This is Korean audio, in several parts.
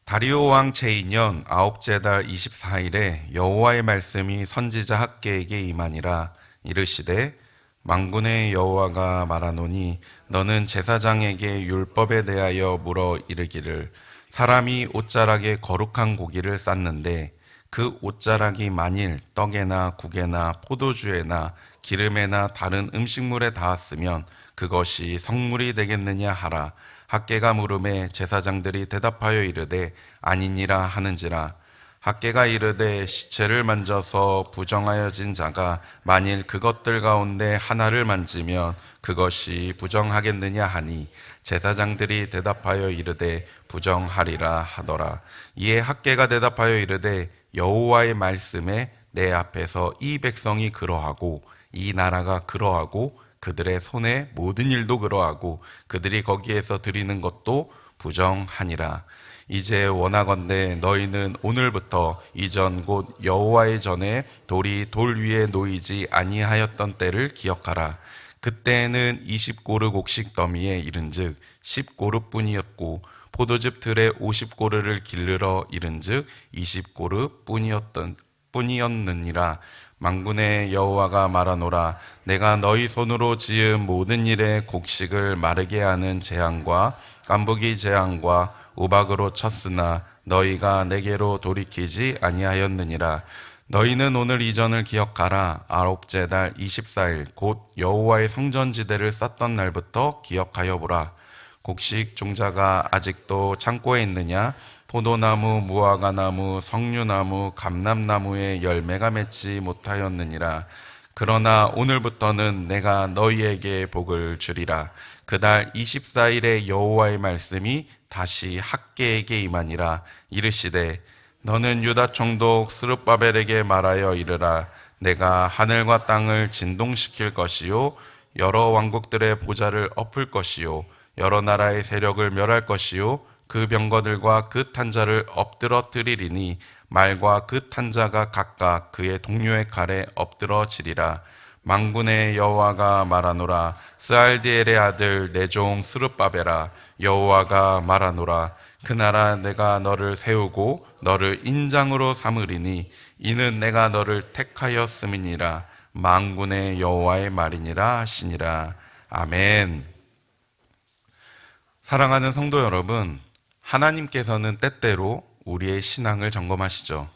다리오 왕 제2년 아홉째 달 24일에 여호와의 말씀이 선지자 학개에게 임하니라. 이르시되 만군의 여호와가 말하노니 너는 제사장에게 율법에 대하여 물어 이르기를 사람이 옷자락에 거룩한 고기를 쌌는데 그 옷자락이 만일 떡에나 국에나 포도주에나 기름에나 다른 음식물에 닿았으면 그것이 성물이 되겠느냐 하라. 학개가 물음에 제사장들이 대답하여 이르되 아니니라 하는지라. 학개가 이르되 시체를 만져서 부정하여진 자가 만일 그것들 가운데 하나를 만지면 그것이 부정하겠느냐 하니 제사장들이 대답하여 이르되 부정하리라 하더라. 이에 학개가 대답하여 이르되 여호와의 말씀에 내 앞에서 이 백성이 그러하고 이 나라가 그러하고 그들의 손의 모든 일도 그러하고 그들이 거기에서 드리는 것도 부정하니라. 이제 원하건대 너희는 오늘부터 이전 곧 여호와의 전에 돌이 돌 위에 놓이지 아니하였던 때를 기억하라. 그때에는 20고르 곡식 더미에 이른즉 10고르뿐이었고 포도즙 틀에 50고르를 기르러 이른즉 20고르 뿐이었느니라. 만군의 여호와가 말하노라. 내가 너희 손으로 지은 모든 일에 곡식을 마르게 하는 재앙과 깐부기 재앙과 우박으로 쳤으나 너희가 내게로 돌이키지 아니하였느니라. 너희는 오늘 이전을 기억하라. 아홉째 달 24일 곧 여호와의 성전지대를 쌓던 날부터 기억하여 보라. 곡식 종자가 아직도 창고에 있느냐? 포도나무, 무화과나무, 석류나무, 감람나무에 열매가 맺지 못하였느니라. 그러나 오늘부터는 내가 너희에게 복을 주리라. 그달 24일에 여호와의 말씀이 다시 학개에게 임하니라. 이르시되 너는 유다 총독 스룹바벨에게 말하여 이르라. 내가 하늘과 땅을 진동시킬 것이요 여러 왕국들의 보좌를 엎을 것이요 여러 나라의 세력을 멸할 것이요 그 병거들과 그 탄자를 엎드러뜨리리니 말과 그 탄자가 각각 그의 동료의 칼에 엎드러지리라. 만군의 여호와가 말하노라. 스알디엘의 아들 내 종 스룹바벨아, 여호와가 말하노라. 그 나라 내가 너를 세우고 너를 인장으로 삼으리니 이는 내가 너를 택하였음이니라. 만군의 여호와의 말이니라 하시니라. 아멘. 사랑하는 성도 여러분, 하나님께서는 때때로 우리의 신앙을 점검하시죠.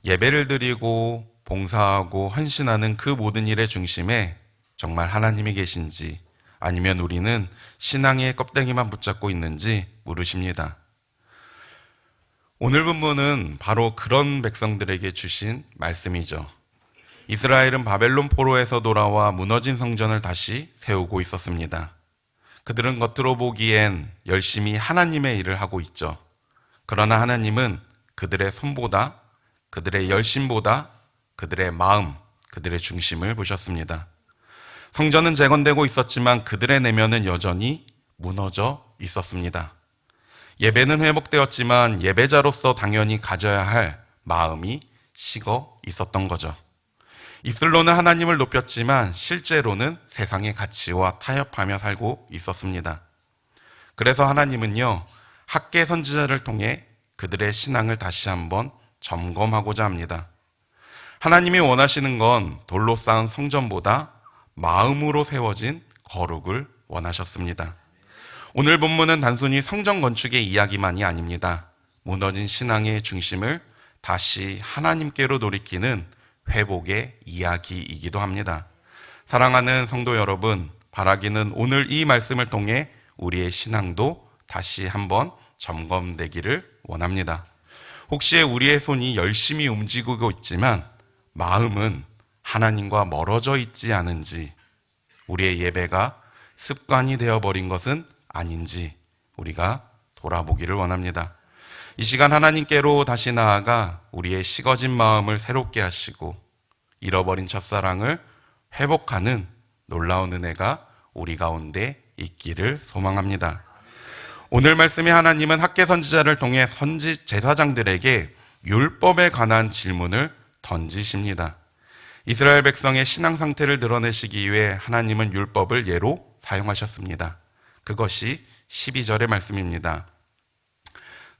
예배를 드리고 봉사하고 헌신하는 그 모든 일의 중심에 정말 하나님이 계신지 아니면 우리는 신앙의 껍데기만 붙잡고 있는지 물으십니다. 오늘 본문은 바로 그런 백성들에게 주신 말씀이죠. 이스라엘은 바벨론 포로에서 돌아와 무너진 성전을 다시 세우고 있었습니다. 그들은 겉으로 보기엔 열심히 하나님의 일을 하고 있죠. 그러나 하나님은 그들의 손보다, 그들의 열심보다 그들의 마음, 그들의 중심을 보셨습니다. 성전은 재건되고 있었지만 그들의 내면은 여전히 무너져 있었습니다. 예배는 회복되었지만 예배자로서 당연히 가져야 할 마음이 식어 있었던 거죠. 입술로는 하나님을 높였지만 실제로는 세상의 가치와 타협하며 살고 있었습니다. 그래서 하나님은요, 학개 선지자를 통해 그들의 신앙을 다시 한번 점검하고자 합니다. 하나님이 원하시는 건 돌로 쌓은 성전보다 마음으로 세워진 거룩을 원하셨습니다. 오늘 본문은 단순히 성전 건축의 이야기만이 아닙니다. 무너진 신앙의 중심을 다시 하나님께로 돌이키는 회복의 이야기이기도 합니다. 사랑하는 성도 여러분, 바라기는 오늘 이 말씀을 통해 우리의 신앙도 다시 한번 점검되기를 원합니다. 혹시 우리의 손이 열심히 움직이고 있지만 마음은 하나님과 멀어져 있지 않은지, 우리의 예배가 습관이 되어버린 것은 아닌지 우리가 돌아보기를 원합니다. 이 시간 하나님께로 다시 나아가 우리의 식어진 마음을 새롭게 하시고 잃어버린 첫사랑을 회복하는 놀라운 은혜가 우리 가운데 있기를 소망합니다. 오늘 말씀의 하나님은 학개 선지자를 통해 제사장들에게 율법에 관한 질문을 던지십니다. 이스라엘 백성의 신앙 상태를 드러내시기 위해 하나님은 율법을 예로 사용하셨습니다. 그것이 12절의 말씀입니다.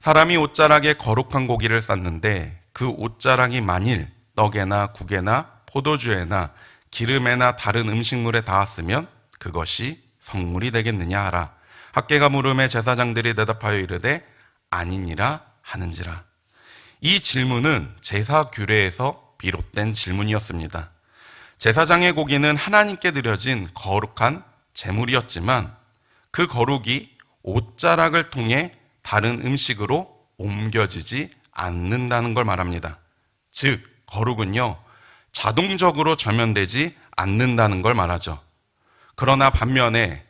사람이 옷자락에 거룩한 고기를 쌌는데 그 옷자락이 만일 떡에나 국에나 포도주에나 기름에나 다른 음식물에 닿았으면 그것이 성물이 되겠느냐 하라. 학개가 물음에 제사장들이 대답하여 이르되 아니니라 하는지라. 이 질문은 제사 규례에서 비롯된 질문이었습니다. 제사장의 고기는 하나님께 드려진 거룩한 제물이었지만 그 거룩이 옷자락을 통해 다른 음식으로 옮겨지지 않는다는 걸 말합니다. 즉, 거룩은요, 자동적으로 전면되지 않는다는 걸 말하죠. 그러나 반면에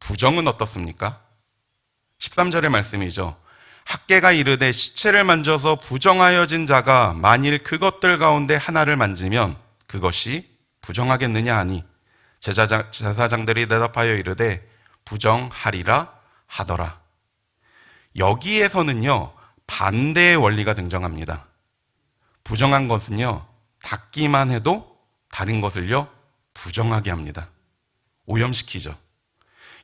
부정은 어떻습니까? 13절의 말씀이죠. 학개가 이르되 시체를 만져서 부정하여진 자가 만일 그것들 가운데 하나를 만지면 그것이 부정하겠느냐 하니 제사장들이 대답하여 이르되 부정하리라 하더라. 여기에서는요, 반대의 원리가 등장합니다. 부정한 것은요, 닿기만 해도 다른 것을요, 부정하게 합니다. 오염시키죠.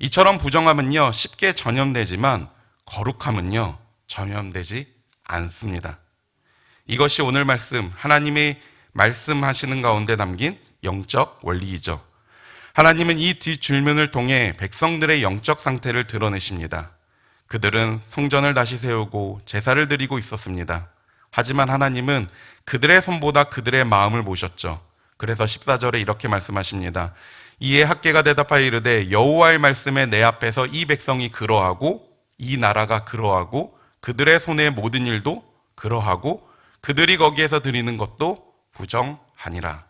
이처럼 부정함은요, 쉽게 전염되지만 거룩함은요, 전염되지 않습니다. 이것이 오늘 말씀, 하나님의 말씀하시는 가운데 담긴 영적 원리이죠. 하나님은 이 뒷줄면을 통해 백성들의 영적 상태를 드러내십니다. 그들은 성전을 다시 세우고 제사를 드리고 있었습니다. 하지만 하나님은 그들의 손보다 그들의 마음을 보셨죠. 그래서 14절에 이렇게 말씀하십니다. 이에 학개가 대답하여 이르되 여호와의 말씀에 내 앞에서 이 백성이 그러하고 이 나라가 그러하고 그들의 손의 모든 일도 그러하고 그들이 거기에서 드리는 것도 부정하니라.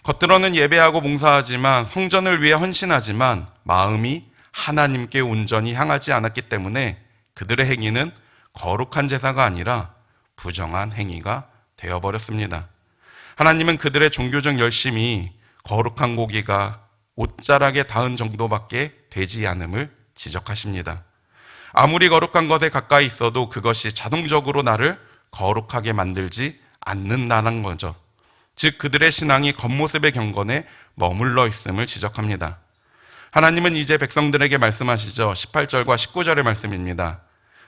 겉으로는 예배하고 봉사하지만 성전을 위해 헌신하지만 마음이 하나님께 온전히 향하지 않았기 때문에 그들의 행위는 거룩한 제사가 아니라 부정한 행위가 되어버렸습니다. 하나님은 그들의 종교적 열심이 거룩한 고기가 옷자락에 닿은 정도밖에 되지 않음을 지적하십니다. 아무리 거룩한 것에 가까이 있어도 그것이 자동적으로 나를 거룩하게 만들지 않는다는 거죠. 즉 그들의 신앙이 겉모습의 경건에 머물러 있음을 지적합니다. 하나님은 이제 백성들에게 말씀하시죠. 18절과 19절의 말씀입니다.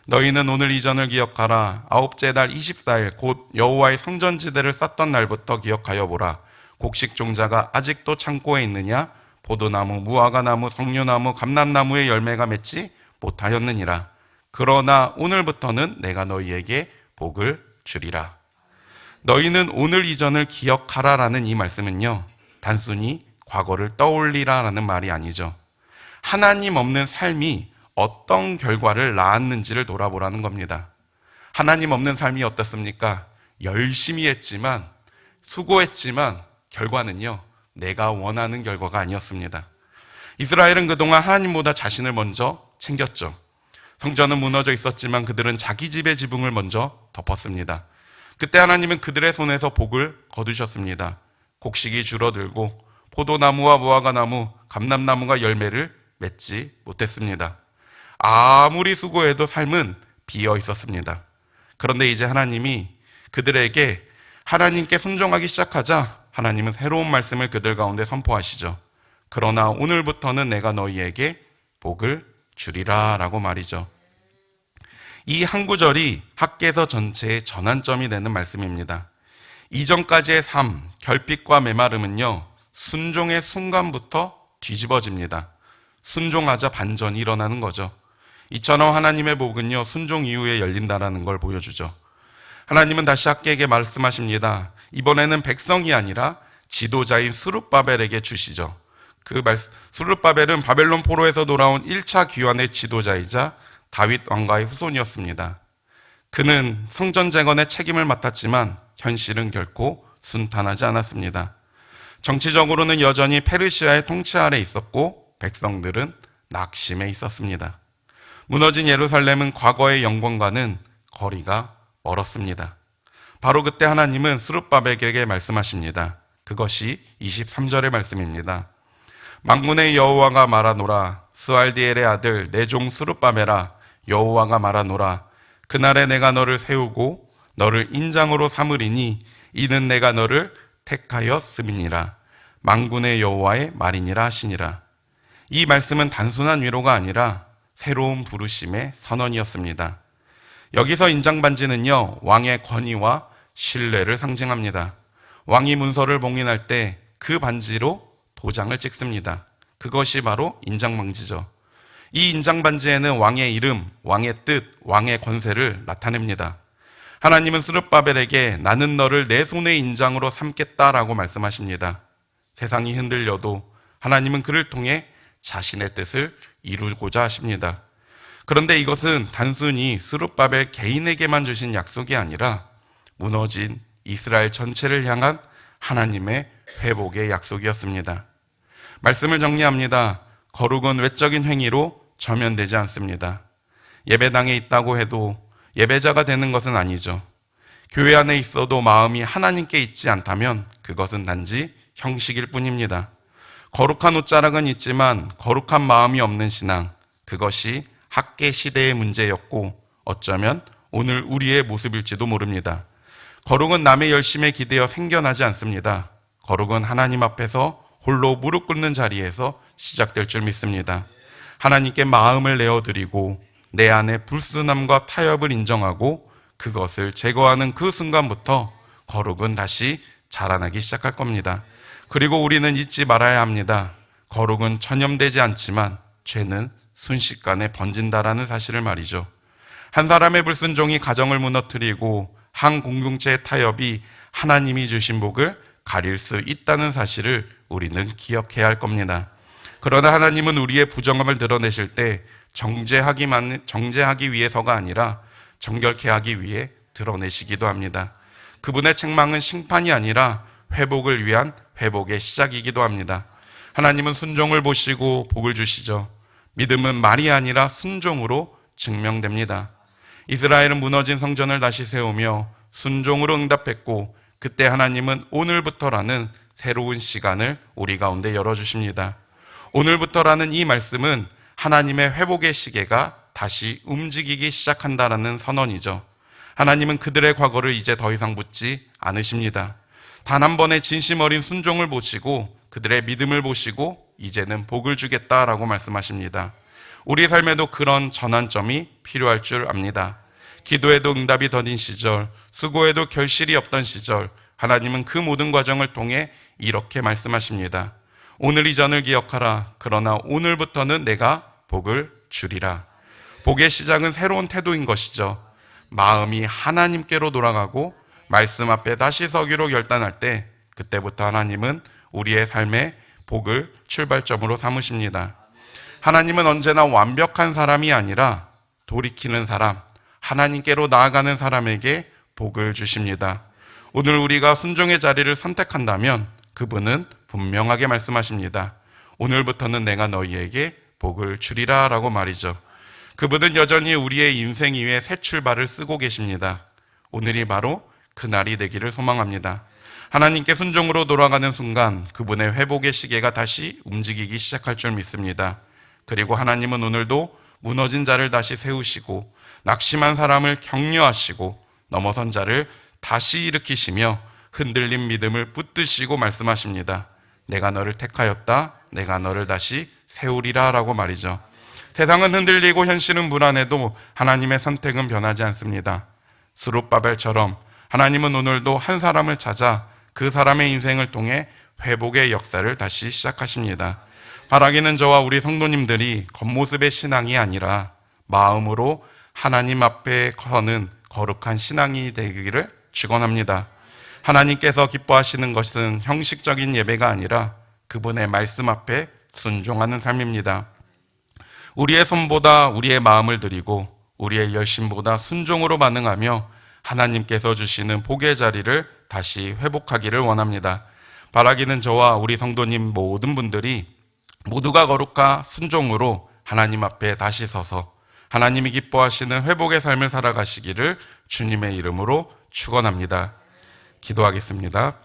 너희는 오늘 이전을 기억하라. 아홉째 달 24일 곧 여호와의 성전지대를 쌓던 날부터 기억하여 보라. 곡식 종자가 아직도 창고에 있느냐? 포도나무, 무화과나무, 석류나무, 감람나무의 열매가 맺지 못하였느니라. 그러나 오늘부터는 내가 너희에게 복을 주리라. 너희는 오늘 이전을 기억하라라는 이 말씀은요, 단순히 과거를 떠올리라라는 말이 아니죠. 하나님 없는 삶이 어떤 결과를 낳았는지를 돌아보라는 겁니다. 하나님 없는 삶이 어떻습니까? 열심히 했지만, 수고했지만 결과는요, 내가 원하는 결과가 아니었습니다. 이스라엘은 그동안 하나님보다 자신을 먼저 챙겼죠. 성전은 무너져 있었지만 그들은 자기 집의 지붕을 먼저 덮었습니다. 그때 하나님은 그들의 손에서 복을 거두셨습니다. 곡식이 줄어들고 포도나무와 무화과나무, 감람나무가 열매를 맺지 못했습니다. 아무리 수고해도 삶은 비어 있었습니다. 그런데 이제 하나님이 그들에게 하나님께 순종하기 시작하자 하나님은 새로운 말씀을 그들 가운데 선포하시죠. 그러나 오늘부터는 내가 너희에게 복을 주리라 라고 말이죠. 이 한 구절이 학개서 전체의 전환점이 되는 말씀입니다. 이전까지의 삶, 결핍과 메마름은요, 순종의 순간부터 뒤집어집니다. 순종하자 반전이 일어나는 거죠. 이처럼 하나님의 복은요, 순종 이후에 열린다라는 걸 보여주죠. 하나님은 다시 학개에게 말씀하십니다. 이번에는 백성이 아니라 지도자인 스룹바벨에게 주시죠. 스룹바벨은 바벨론 포로에서 돌아온 1차 귀환의 지도자이자 다윗 왕가의 후손이었습니다. 그는 성전 재건의 책임을 맡았지만 현실은 결코 순탄하지 않았습니다. 정치적으로는 여전히 페르시아의 통치 아래 있었고 백성들은 낙심해 있었습니다. 무너진 예루살렘은 과거의 영광과는 거리가 멀었습니다. 바로 그때 하나님은 스룹바벨에게 말씀하십니다. 그것이 23절의 말씀입니다. 만군의 여호와가 말하노라. 스알디엘의 아들 내 종 스룹바벨아, 여호와가 말하노라. 그날에 내가 너를 세우고 너를 인장으로 삼으리니 이는 내가 너를 택하였음이니라. 만군의 여호와의 말이니라 하시니라. 이 말씀은 단순한 위로가 아니라 새로운 부르심의 선언이었습니다. 여기서 인장반지는요, 왕의 권위와 신뢰를 상징합니다. 왕이 문서를 봉인할 때 그 반지로 도장을 찍습니다. 그것이 바로 인장반지죠. 이 인장반지에는 왕의 이름, 왕의 뜻, 왕의 권세를 나타냅니다. 하나님은 스룹바벨에게 나는 너를 내 손의 인장으로 삼겠다라고 말씀하십니다. 세상이 흔들려도 하나님은 그를 통해 자신의 뜻을 이루고자 하십니다. 그런데 이것은 단순히 스룹바벨 개인에게만 주신 약속이 아니라 무너진 이스라엘 전체를 향한 하나님의 회복의 약속이었습니다. 말씀을 정리합니다. 거룩은 외적인 행위로 저면되지 않습니다. 예배당에 있다고 해도 예배자가 되는 것은 아니죠. 교회 안에 있어도 마음이 하나님께 있지 않다면 그것은 단지 형식일 뿐입니다. 거룩한 옷자락은 있지만 거룩한 마음이 없는 신앙, 그것이 학계 시대의 문제였고 어쩌면 오늘 우리의 모습일지도 모릅니다. 거룩은 남의 열심에 기대어 생겨나지 않습니다. 거룩은 하나님 앞에서 홀로 무릎 꿇는 자리에서 시작될 줄 믿습니다. 하나님께 마음을 내어드리고 내 안에 불순함과 타협을 인정하고 그것을 제거하는 그 순간부터 거룩은 다시 자라나기 시작할 겁니다. 그리고 우리는 잊지 말아야 합니다. 거룩은 전염되지 않지만 죄는 순식간에 번진다라는 사실을 말이죠. 한 사람의 불순종이 가정을 무너뜨리고 한 공동체의 타협이 하나님이 주신 복을 가릴 수 있다는 사실을 우리는 기억해야 할 겁니다. 그러나 하나님은 우리의 부정함을 드러내실 때 정죄하기 위해서가 아니라 정결케 하기 위해 드러내시기도 합니다. 그분의 책망은 심판이 아니라 회복을 위한 회복의 시작이기도 합니다. 하나님은 순종을 보시고 복을 주시죠. 믿음은 말이 아니라 순종으로 증명됩니다. 이스라엘은 무너진 성전을 다시 세우며 순종으로 응답했고 그때 하나님은 오늘부터라는 새로운 시간을 우리 가운데 열어주십니다. 오늘부터라는 이 말씀은 하나님의 회복의 시계가 다시 움직이기 시작한다라는 선언이죠. 하나님은 그들의 과거를 이제 더 이상 묻지 않으십니다. 단 한 번의 진심 어린 순종을 보시고 그들의 믿음을 보시고 이제는 복을 주겠다라고 말씀하십니다. 우리 삶에도 그런 전환점이 필요할 줄 압니다. 기도에도 응답이 더딘 시절, 수고에도 결실이 없던 시절, 하나님은 그 모든 과정을 통해 이렇게 말씀하십니다. 오늘 이전을 기억하라. 그러나 오늘부터는 내가 복을 주리라. 복의 시작은 새로운 태도인 것이죠. 마음이 하나님께로 돌아가고 말씀 앞에 다시 서기로 결단할 때 그때부터 하나님은 우리의 삶의 복을 출발점으로 삼으십니다. 하나님은 언제나 완벽한 사람이 아니라 돌이키는 사람, 하나님께로 나아가는 사람에게 복을 주십니다. 오늘 우리가 순종의 자리를 선택한다면 그분은 분명하게 말씀하십니다. 오늘부터는 내가 너희에게 복을 주리라 라고 말이죠. 그분은 여전히 우리의 인생 위에 새 출발을 쓰고 계십니다. 오늘이 바로 그날이 되기를 소망합니다. 하나님께 순종으로 돌아가는 순간 그분의 회복의 시계가 다시 움직이기 시작할 줄 믿습니다. 그리고 하나님은 오늘도 무너진 자를 다시 세우시고 낙심한 사람을 격려하시고 넘어선 자를 다시 일으키시며 흔들린 믿음을 붙드시고 말씀하십니다. 내가 너를 택하였다. 내가 너를 다시 세우리라 라고 말이죠. 세상은 흔들리고 현실은 불안해도 하나님의 선택은 변하지 않습니다. 스룹바벨처럼 하나님은 오늘도 한 사람을 찾아 그 사람의 인생을 통해 회복의 역사를 다시 시작하십니다. 바라기는 저와 우리 성도님들이 겉모습의 신앙이 아니라 마음으로 하나님 앞에 서는 거룩한 신앙이 되기를 축원합니다. 하나님께서 기뻐하시는 것은 형식적인 예배가 아니라 그분의 말씀 앞에 순종하는 삶입니다. 우리의 손보다 우리의 마음을 드리고 우리의 열심보다 순종으로 반응하며 하나님께서 주시는 복의 자리를 다시 회복하기를 원합니다. 바라기는 저와 우리 성도님 모든 분들이 모두가 거룩한 순종으로 하나님 앞에 다시 서서 하나님이 기뻐하시는 회복의 삶을 살아가시기를 주님의 이름으로 축원합니다. 기도하겠습니다.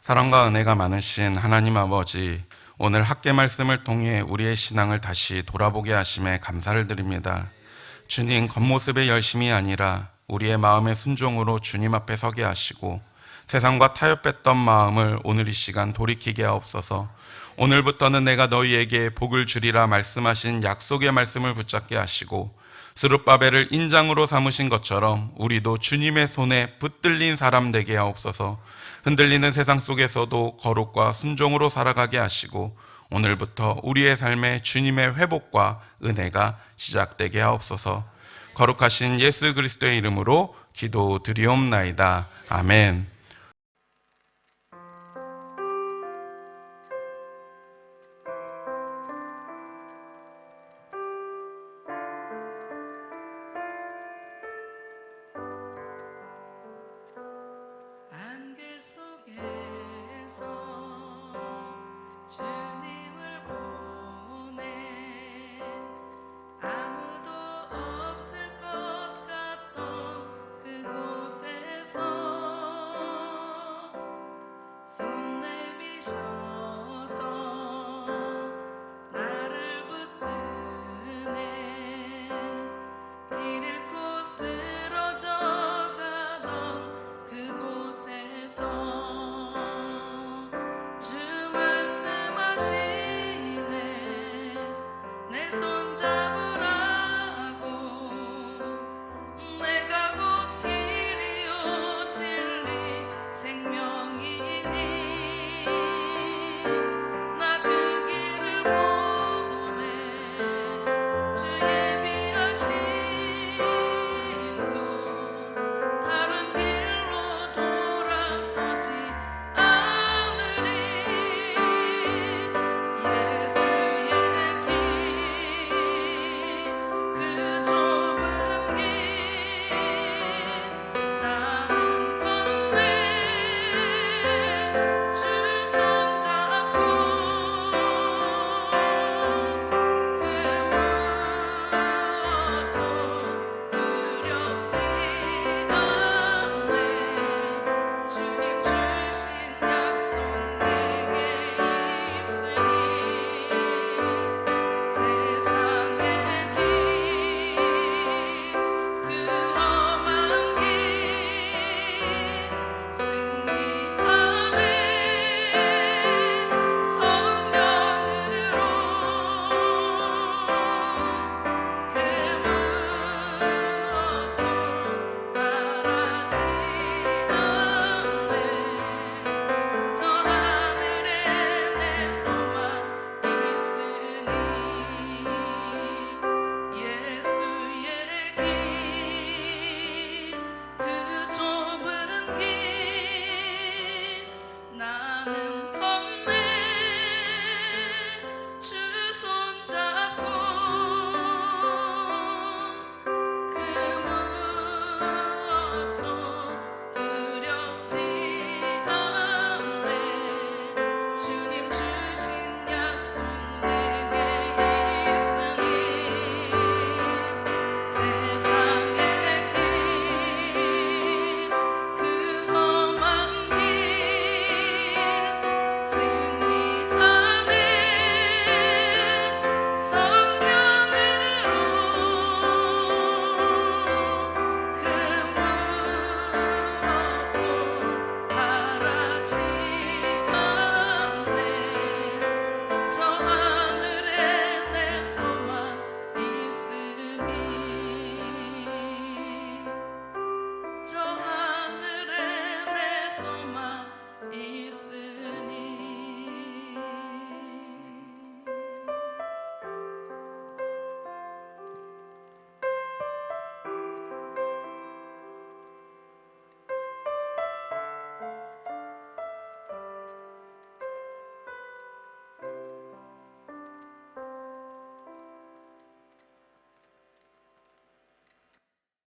사랑과 은혜가 많으신 하나님 아버지, 오늘 학계 말씀을 통해 우리의 신앙을 다시 돌아보게 하심에 감사를 드립니다. 주님, 겉모습의 열심이 아니라 우리의 마음의 순종으로 주님 앞에 서게 하시고 세상과 타협했던 마음을 오늘 이 시간 돌이키게 하옵소서. 오늘부터는 내가 너희에게 복을 주리라 말씀하신 약속의 말씀을 붙잡게 하시고 스룹바벨을 인장으로 삼으신 것처럼 우리도 주님의 손에 붙들린 사람 되게 하옵소서. 흔들리는 세상 속에서도 거룩과 순종으로 살아가게 하시고 오늘부터 우리의 삶에 주님의 회복과 은혜가 시작되게 하옵소서. 거룩하신 예수 그리스도의 이름으로 기도드리옵나이다. 아멘.